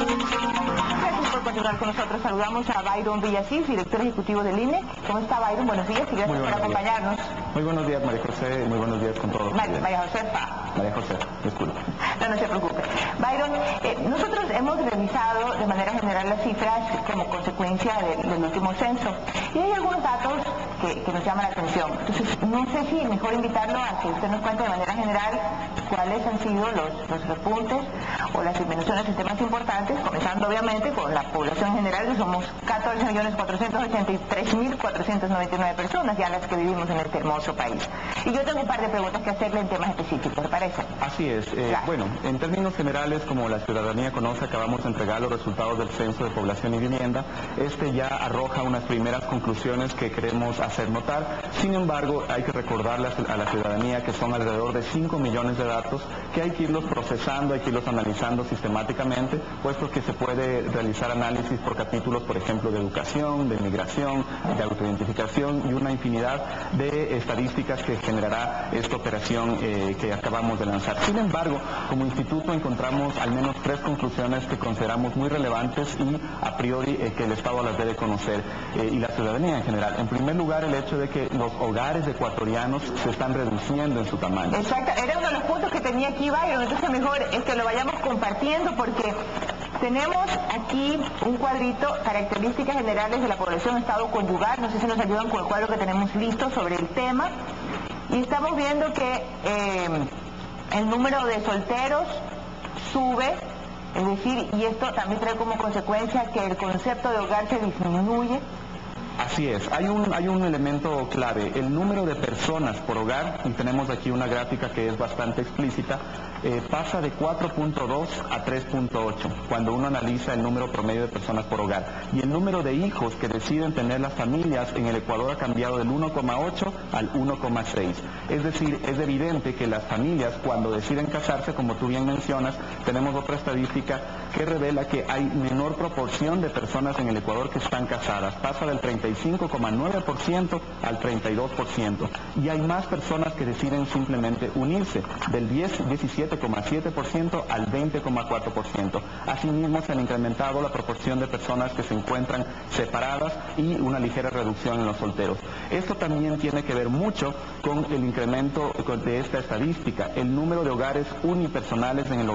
Gracias por continuar con nosotros. Saludamos a Byron Villasís, director ejecutivo del INE. ¿Cómo está, Byron? Buenos días y gracias por acompañarnos. Muy buenos días, María José. Muy buenos días con todos. María Josefa. María José, disculpe. No se preocupe. Byron, nosotros hemos revisado de manera general las cifras como consecuencia del último censo. Y hay algunos datos que nos llaman la atención. Entonces, no sé si mejor invitarlo a que usted nos cuente de manera general cuáles han sido los repuntes o las disminuciones en temas importantes, comenzando obviamente con la población general, que somos 14.483.499 personas ya las que vivimos en este hermoso país. Y yo tengo un par de preguntas que hacerle en temas específicos, ¿le parece? Así es. Bueno, en términos generales, como la ciudadanía conoce, acabamos de entregar los resultados del Censo de Población y Vivienda. Este ya arroja unas primeras conclusiones que queremos hacer notar. Sin embargo, hay que recordarle a la ciudadanía que son alrededor de 5 millones de datos que hay que irlos procesando, hay que irlos analizando sistemáticamente, puesto que se puede realizar análisis por capítulos, por ejemplo, de educación, de migración, de autoidentificación y una infinidad de estadísticas que generará esta operación que acabamos de lanzar. Sin embargo, como instituto encontramos al menos 3 conclusiones que consideramos muy relevantes y a priori que el Estado las debe conocer y la ciudadanía en general. En primer lugar, el hecho de que los hogares ecuatorianos se están reduciendo en su tamaño. Exacto, era uno de los puntos que tenía aquí Byron, entonces mejor es que lo vayamos compartiendo porque tenemos aquí un cuadrito, características generales de la población estado conyugal, no sé si nos ayudan con el cuadro que tenemos listo sobre el tema, y estamos viendo que el número de solteros sube, es decir, y esto también trae como consecuencia que el concepto de hogar se disminuye. Así es, hay un elemento clave, el número de personas por hogar, y tenemos aquí una gráfica que es bastante explícita, pasa de 4.2 a 3.8 cuando uno analiza el número promedio de personas por hogar. Y el número de hijos que deciden tener las familias en el Ecuador ha cambiado del 1,8 al 1,6. Es decir, es evidente que las familias cuando deciden casarse, como tú bien mencionas, tenemos otra estadística que revela que hay menor proporción de personas en el Ecuador que están casadas. Pasa del 35,9% al 32%. Y hay más personas que deciden simplemente unirse, del 17,7% al 20,4%. Asimismo, se han incrementado la proporción de personas que se encuentran separadas y una ligera reducción en los solteros. Esto también tiene que ver mucho con el incremento de esta estadística. El número de hogares unipersonales en el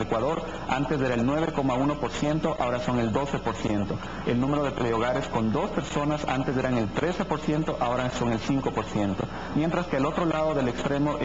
Ecuador antes era el 9,1%, ahora son el 12%. El número de hogares con 2 personas antes eran el 13%, ahora son el 5%. Mientras que al otro lado del extremo,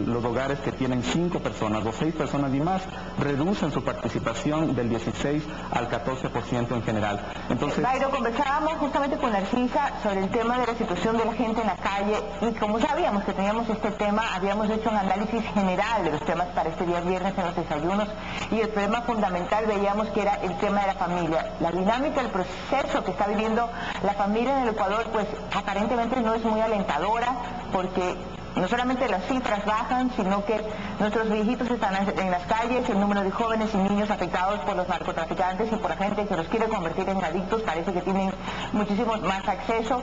los hogares que tienen 5 personas o 6 personas y más reducen su participación del 16 al 14% en general. Entonces, Byron, conversábamos justamente con Narcisa sobre el tema de la situación de la gente en la calle y como sabíamos que teníamos este tema, habíamos hecho un análisis general de los temas para este día viernes en los desayunos y el problema fundamental veíamos que era el tema de la familia. La dinámica, el proceso que está viviendo la familia en el Ecuador, pues aparentemente no es muy alentadora porque no solamente las cifras bajan, sino que nuestros viejitos están en las calles, el número de jóvenes y niños afectados por los narcotraficantes y por la gente que los quiere convertir en adictos parece que tienen muchísimo más acceso.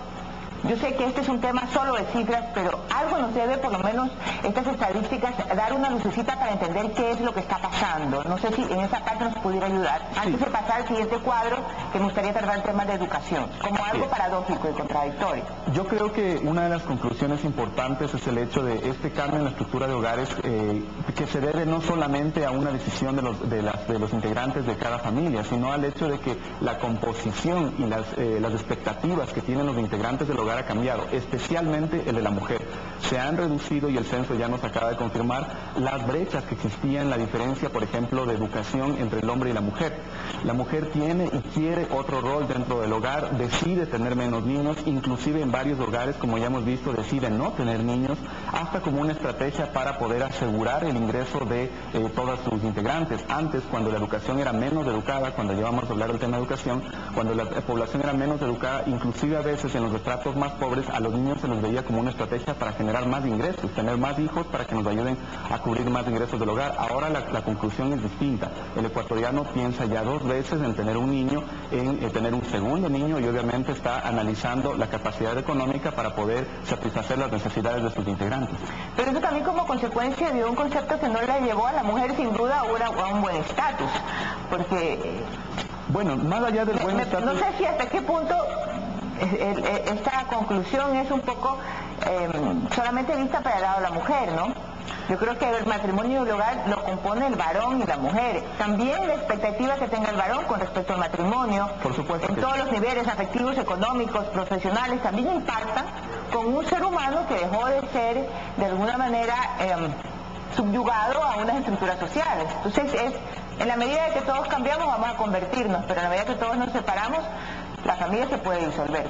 Yo sé que este es un tema solo de cifras, pero algo nos debe, por lo menos, estas estadísticas, dar una lucecita para entender qué es lo que está pasando. No sé si en esa parte nos pudiera ayudar. Antes de pasar al siguiente cuadro, que me gustaría tratar el tema de educación, como algo paradójico y contradictorio. Yo creo que una de las conclusiones importantes es el hecho de este cambio en la estructura de hogares que se debe no solamente a una decisión de los integrantes de cada familia, sino al hecho de que la composición y las expectativas que tienen los integrantes del hogar ha cambiado, especialmente el de la mujer. Se han reducido, y el censo ya nos acaba de confirmar, las brechas que existían, la diferencia, por ejemplo, de educación entre el hombre y la mujer. La mujer tiene y quiere otro rol dentro del hogar, decide tener menos niños, inclusive en varios hogares, como ya hemos visto, deciden no tener niños, hasta como una estrategia para poder asegurar el ingreso de todas sus integrantes. Antes, cuando la educación era menos educada, cuando llevamos a hablar del tema de educación, cuando la población era menos educada, inclusive a veces en los estratos más pobres, a los niños se les veía como una estrategia para generar más ingresos, tener más hijos para que nos ayuden a cubrir más ingresos del hogar. Ahora la conclusión es distinta. El ecuatoriano piensa ya 2 veces en tener un niño, en tener un segundo niño, y obviamente está analizando la capacidad económica para poder satisfacer las necesidades de sus integrantes. Pero eso también como consecuencia de un concepto que no le llevó a la mujer sin duda a un buen estatus, porque... Bueno, más allá del buen estatus... No sé si hasta qué punto esta conclusión es un poco solamente vista para el lado de la mujer, ¿no? Yo creo que el matrimonio y el hogar lo compone el varón y la mujer. También la expectativa que tenga el varón con respecto al matrimonio, por supuesto, en todos los niveles afectivos, económicos, profesionales, también impacta con un ser humano que dejó de ser de alguna manera subyugado a unas estructuras sociales. Entonces, en la medida de que todos cambiamos vamos a convertirnos, pero en la medida que todos nos separamos, la familia se puede disolver.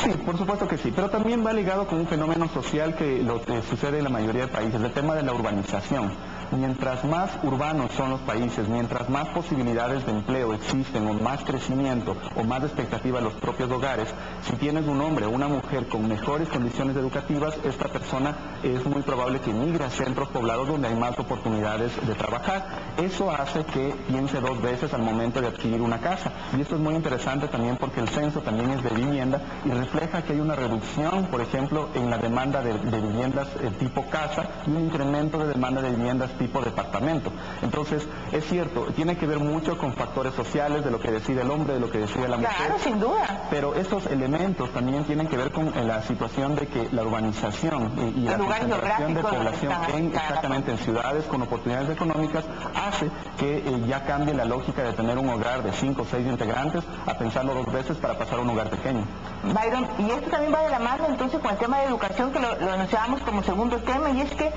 Sí, por supuesto que sí, pero también va ligado con un fenómeno social que sucede en la mayoría de países, el tema de la urbanización. Mientras más urbanos son los países, mientras más posibilidades de empleo existen, o más crecimiento, o más expectativa en los propios hogares, si tienes un hombre o una mujer con mejores condiciones educativas, esta persona es muy probable que migre a centros poblados donde hay más oportunidades de trabajar. Eso hace que piense 2 veces al momento de adquirir una casa. Y esto es muy interesante también porque el censo también es de vivienda y refleja que hay una reducción, por ejemplo, en la demanda de viviendas tipo casa y un incremento de demanda de viviendas tipo departamento. Entonces, es cierto, tiene que ver mucho con factores sociales, de lo que decide el hombre, de lo que decide la mujer. Claro, sin duda. Pero estos elementos también tienen que ver con la situación de que la urbanización y la concentración de población exactamente en ciudades con oportunidades económicas hace que ya cambie la lógica de tener un hogar de 5 o 6 integrantes a pensarlo 2 veces para pasar a un hogar pequeño. Byron, y esto también va de la mano entonces con el tema de educación que lo anunciábamos como segundo tema, y es que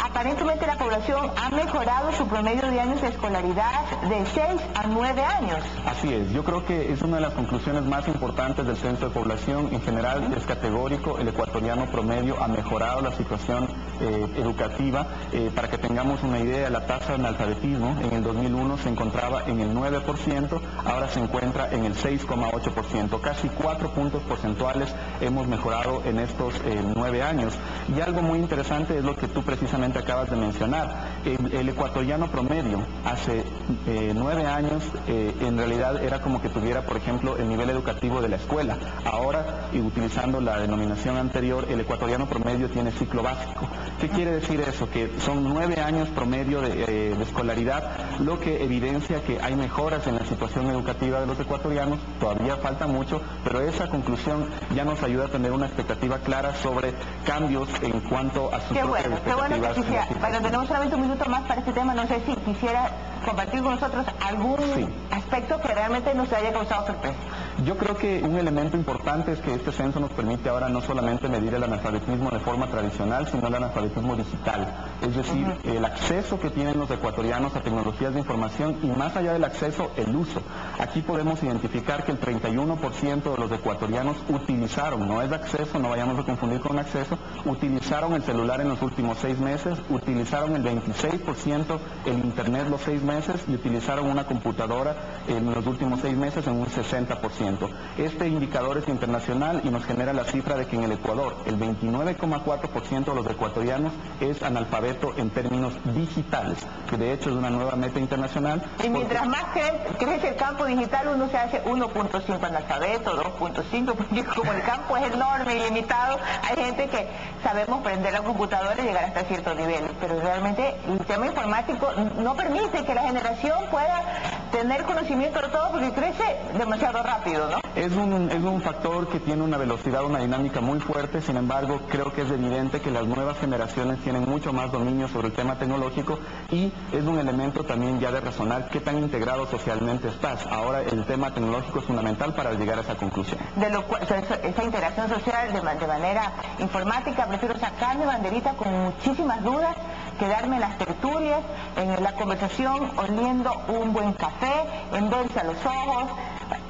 aparentemente la población ha mejorado su promedio de años de escolaridad de 6 a 9 años. Así es, yo creo que es una de las conclusiones más importantes del censo de población. En general es categórico, el ecuatoriano promedio ha mejorado la situación educativa. Para que tengamos una idea, la tasa de analfabetismo en el 2001 se encontraba en el 9%, ahora se encuentra en el 6,8%, casi 4 puntos porcentuales hemos mejorado en estos 9 años. Y algo muy interesante es lo que tú precisamente acabas de mencionar. El ecuatoriano promedio hace 9 años en realidad era como que tuviera, por ejemplo, el nivel educativo de la escuela. Ahora, y utilizando la denominación anterior, el ecuatoriano promedio tiene ciclo básico. ¿Qué quiere decir eso? Que son 9 años promedio de escolaridad, lo que evidencia que hay mejoras en la situación educativa de los ecuatorianos. Todavía falta mucho, pero esa conclusión ya nos ayuda a tener una expectativa clara sobre cambios en cuanto a sus propias expectativas. Qué bueno, Patricia. Bueno, tenemos solamente un minuto más para este tema. No sé si quisiera compartir con nosotros algún aspecto que realmente nos haya causado sorpresa. Yo creo que un elemento importante es que este censo nos permite ahora no solamente medir el analfabetismo de forma tradicional, sino el analfabetismo digital. Es decir, el acceso que tienen los ecuatorianos a tecnologías de información y, más allá del acceso, el uso. Aquí podemos identificar que el 31% de los ecuatorianos utilizaron, no es acceso, no vayamos a confundir con acceso, utilizaron el celular en los últimos 6 meses, utilizaron el 26% el internet los 6 meses y utilizaron una computadora en los últimos 6 meses en un 60%. Este indicador es internacional y nos genera la cifra de que en el Ecuador el 29,4% de los ecuatorianos es analfabeto en términos digitales, que de hecho es una nueva meta internacional. Y mientras más crece el campo digital, uno se hace 1.5 analfabeto, 2.5, porque como el campo es enorme y limitado, hay gente que sabemos prender la computadora y llegar hasta cierto nivel, pero realmente el tema informático no permite que la generación pueda tener conocimiento de todo porque crece demasiado rápido, ¿no? Es un factor que tiene una velocidad, una dinámica muy fuerte. Sin embargo, creo que es evidente que las nuevas generaciones tienen mucho más dominio sobre el tema tecnológico y es un elemento también ya de razonar qué tan integrado socialmente estás. Ahora el tema tecnológico es fundamental para llegar a esa conclusión. De lo cual, esa integración social de manera informática, prefiero sacar mi banderita con muchísimas dudas, quedarme en las tertulias, en la conversación, oliendo un buen café, en verse a los ojos,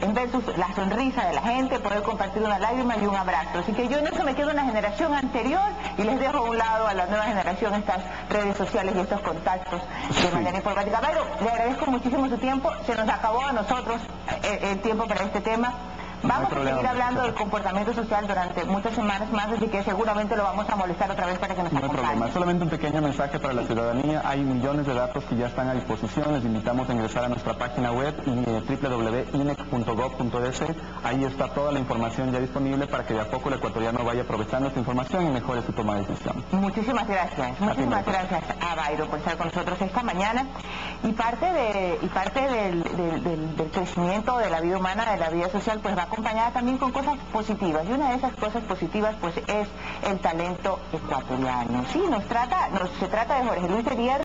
en ver la sonrisa de la gente, poder compartir una lágrima y un abrazo. Así que yo en eso me quedo en la generación anterior y les dejo a un lado a la nueva generación estas redes sociales y estos contactos de manera informática. Pero le agradezco muchísimo su tiempo, se nos acabó a nosotros el tiempo para este tema. Vamos a seguir hablando del comportamiento social durante muchas semanas más, así que seguramente lo vamos a molestar otra vez para que nos acompañe. No hay problema, solamente un pequeño mensaje para la ciudadanía. Hay millones de datos que ya están a disposición. Les invitamos a ingresar a nuestra página web www.inec.gov.es. Ahí está toda la información ya disponible para que de a poco el ecuatoriano vaya aprovechando esta información y mejore su toma de decisión. Muchísimas gracias. Muchísimas gracias a Bayro por estar con nosotros esta mañana. Y parte del crecimiento de la vida humana, de la vida social, pues va acompañada también con cosas positivas. Y una de esas cosas positivas pues es el talento ecuatoriano. Sí, se trata de Jorge Luis Herier.